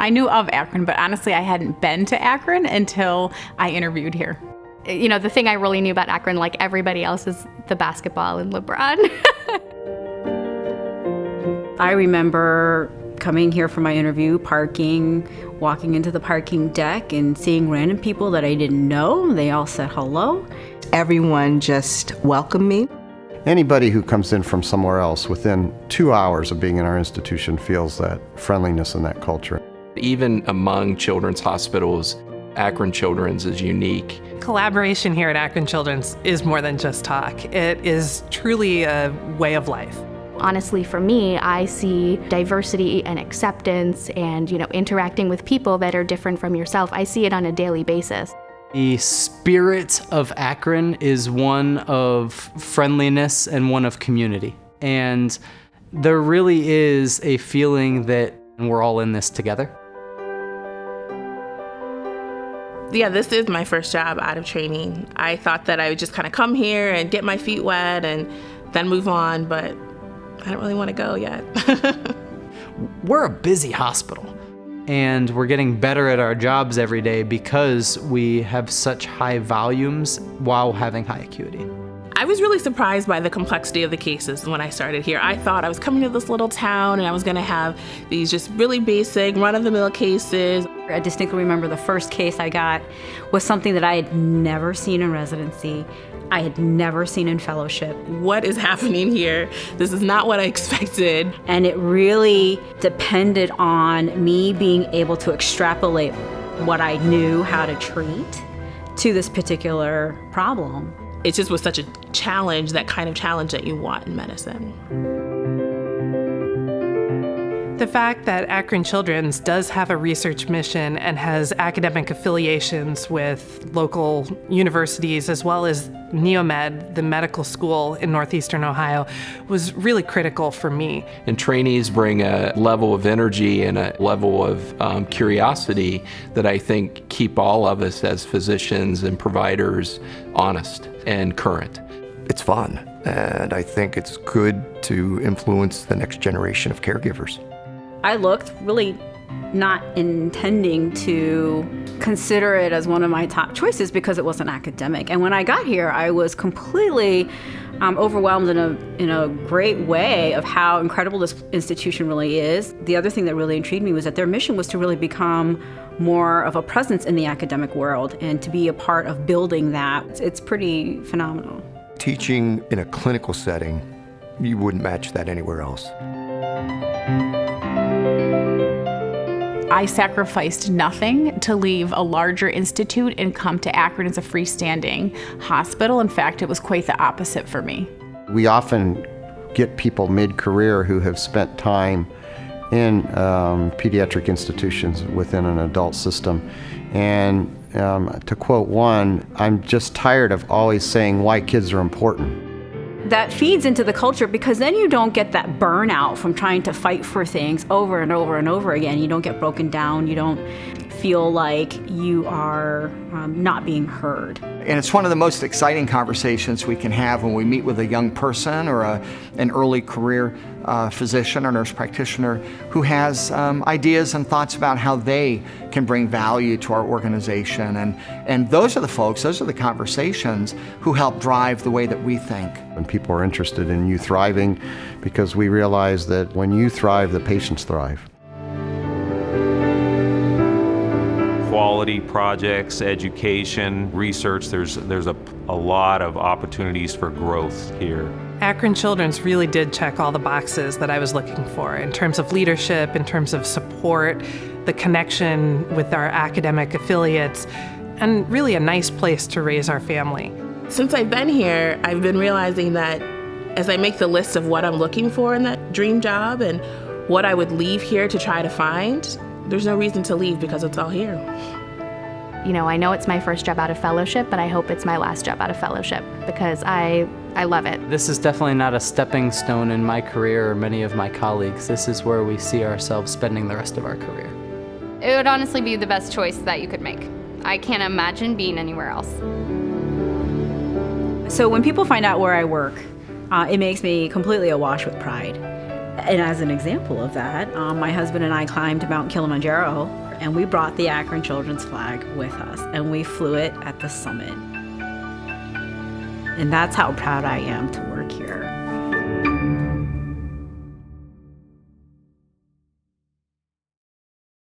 I knew of Akron, but honestly, I hadn't been to Akron until I interviewed here. You know, the thing I really knew about Akron, like everybody else, is the basketball and LeBron. I remember coming here for my interview, parking, walking into the parking deck and seeing random people that I didn't know. They all said hello. Everyone just welcomed me. Anybody who comes in from somewhere else within 2 hours of being in our institution feels that friendliness and that culture. Even among children's hospitals, Akron Children's is unique. Collaboration here at Akron Children's is more than just talk. It is truly a way of life. Honestly, for me, I see diversity and acceptance and, interacting with people that are different from yourself. I see it on a daily basis. The spirit of Akron is one of friendliness and one of community. And there really is a feeling that we're all in this together. Yeah, this is my first job out of training. I thought that I would just kind of come here and get my feet wet and then move on, but I don't really want to go yet. We're a busy hospital, and we're getting better at our jobs every day because we have such high volumes while having high acuity. I was really surprised by the complexity of the cases when I started here. I thought I was coming to this little town and I was going to have these just really basic, run-of-the-mill cases. I distinctly remember the first case I got was something that I had never seen in residency. I had never seen in fellowship. What is happening here? This is not what I expected. And it really depended on me being able to extrapolate what I knew how to treat to this particular problem. It just was such a challenge, that kind of challenge that you want in medicine. The fact that Akron Children's does have a research mission and has academic affiliations with local universities as well as Neomed, the medical school in northeastern Ohio, was really critical for me. And trainees bring a level of energy and a level of curiosity that I think keep all of us as physicians and providers honest and current. It's fun, and I think it's good to influence the next generation of caregivers. I looked really not intending to consider it as one of my top choices because it wasn't academic. And when I got here, I was completely overwhelmed in a great way of how incredible this institution really is. The other thing that really intrigued me was that their mission was to really become more of a presence in the academic world and to be a part of building that. It's pretty phenomenal. Teaching in a clinical setting, you wouldn't match that anywhere else. I sacrificed nothing to leave a larger institute and come to Akron as a freestanding hospital. In fact, it was quite the opposite for me. We often get people mid-career who have spent time in pediatric institutions within an adult system. And to quote one, I'm just tired of always saying why kids are important. That feeds into the culture because then you don't get that burnout from trying to fight for things over and over and over again. You don't get broken down. You don't feel like you are not being heard. And it's one of the most exciting conversations we can have when we meet with a young person or an early career physician or nurse practitioner who has ideas and thoughts about how they can bring value to our organization. And those are the folks, those are the conversations who help drive the way that we think. When people are interested in you thriving, because we realize that when you thrive, the patients thrive. Quality projects, education, research, there's a lot of opportunities for growth here. Akron Children's really did check all the boxes that I was looking for in terms of leadership, in terms of support, the connection with our academic affiliates, and really a nice place to raise our family. Since I've been here, I've been realizing that as I make the list of what I'm looking for in that dream job and what I would leave here to try to find, there's no reason to leave because it's all here. I know it's my first job out of fellowship, but I hope it's my last job out of fellowship because I love it. This is definitely not a stepping stone in my career or many of my colleagues. This is where we see ourselves spending the rest of our career. It would honestly be the best choice that you could make. I can't imagine being anywhere else. So when people find out where I work, it makes me completely awash with pride. And as an example of that, my husband and I climbed Mount Kilimanjaro, and we brought the Akron Children's flag with us, and we flew it at the summit. And that's how proud I am to work here.